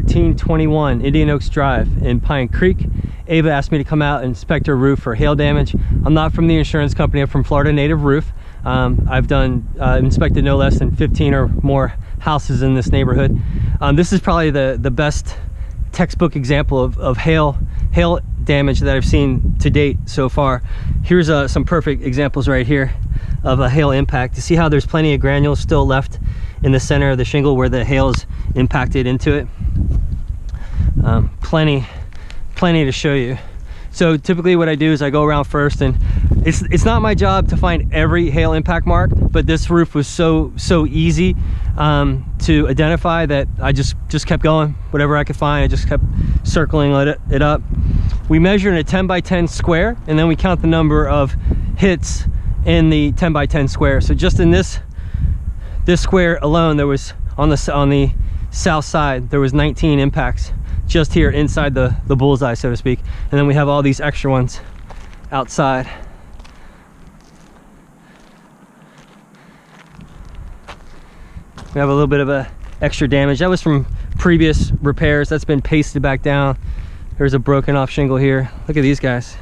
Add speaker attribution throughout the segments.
Speaker 1: 1321 Indian Oaks Drive in Pine Creek. Ava asked me to come out and inspect her roof for hail damage. I'm not from the insurance company, I'm from Florida Native Roof. I've inspected no less than 15 or more houses in this neighborhood. This is probably the best textbook example of hail damage that I've seen to date so far. Here's some perfect examples right here of a hail impact. You see how there's plenty of granules still left in the center of the shingle where the hail's impacted into it. Plenty to show you. So typically what I do is I go around first, and it's not my job to find every hail impact mark, but this roof was so easy to identify that I just kept going. Whatever I could find, I just kept circling it up. We measure in a 10 by 10 square, and then we count the number of hits in the 10 by 10 square. So just in this square alone, there was on the south side, there was 19 impacts just here inside the bullseye, so to speak. And then we have all these extra ones outside. We have a little bit of extra damage. That was from previous repairs. That's been pasted back down. There's a broken off shingle here. Look at these guys.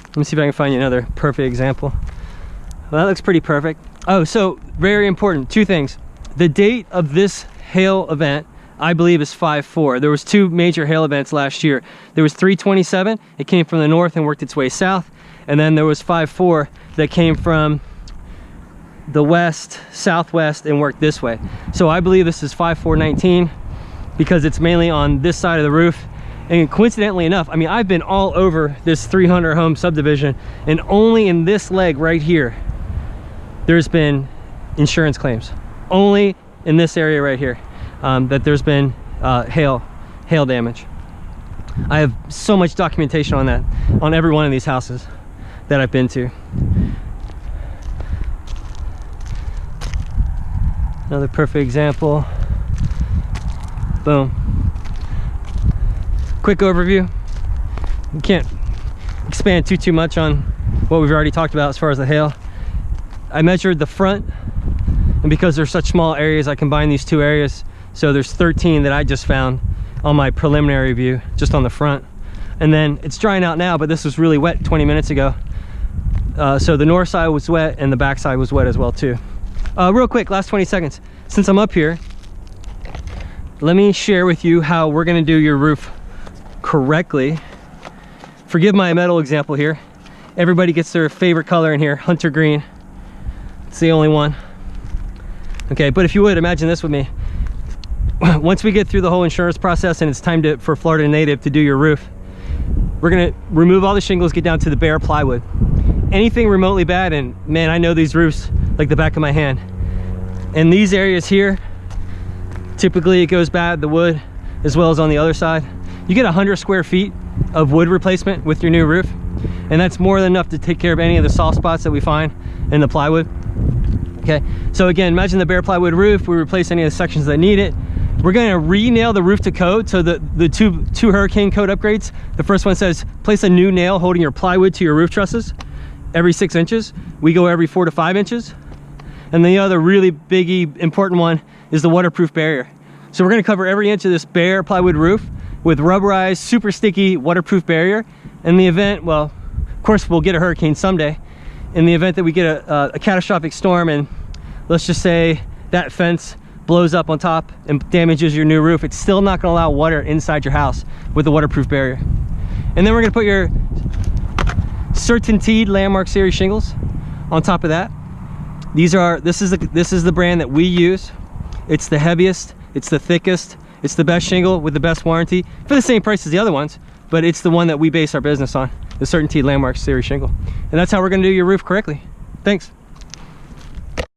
Speaker 1: Let me see if I can find you another perfect example. Well, that looks pretty perfect. Oh, so very important, two things. The date of this hail event, I believe, is 5/4. There was two major hail events last year. There was 327, it came from the north and worked its way south. And then there was 5/4 that came from the west, southwest, and worked this way. So I believe this is 5/4/19 because it's mainly on this side of the roof. And coincidentally enough, I mean, I've been all over this 300 home subdivision, and only in this leg right here, there's been insurance claims. Only in this area right here, that there's been hail damage. I have so much documentation on that, on every one of these houses that I've been to. Another perfect example. Boom. Quick overview. You can't expand too much on what we've already talked about as far as the hail. I measured the front, and because they're such small areas, I combined these two areas. So there's 13 that I just found on my preliminary view, just on the front. And then it's drying out now, but this was really wet 20 minutes ago. So the north side was wet and the back side was wet as well too. Real quick, last 20 seconds. Since I'm up here, let me share with you how we're gonna do your roof correctly. Forgive my metal example here. Everybody gets their favorite color in here, hunter green. It's the only one. Okay, but if you would, imagine this with me. Once we get through the whole insurance process and it's time for Florida Native to do your roof, we're gonna remove all the shingles, get down to the bare plywood. Anything remotely bad, and man, I know these roofs like the back of my hand. And these areas here, typically it goes bad, the wood, as well as on the other side. You get 100 square feet of wood replacement with your new roof, and that's more than enough to take care of any of the soft spots that we find in the plywood. Okay, so again, imagine the bare plywood roof. We replace any of the sections that need it. We're going to re-nail the roof to code. So the two hurricane code upgrades, the first one says place a new nail holding your plywood to your roof trusses every 6 inches. We go every 4 to 5 inches. And the other really biggie important one is the waterproof barrier. So we're going to cover every inch of this bare plywood roof with rubberized, super sticky waterproof barrier. In the event, well, of course we'll get a hurricane someday. In the event that we get a catastrophic storm, and let's just say that fence blows up on top and damages your new roof, it's still not going to allow water inside your house with the waterproof barrier. And then we're going to put your CertainTeed Landmark Series shingles on top of that. This is the brand that we use. It's the heaviest, it's the thickest, it's the best shingle with the best warranty for the same price as the other ones, but it's the one that we base our business on, the CertainTeed Landmark Series shingle. And that's how we're going to do your roof correctly. Thanks.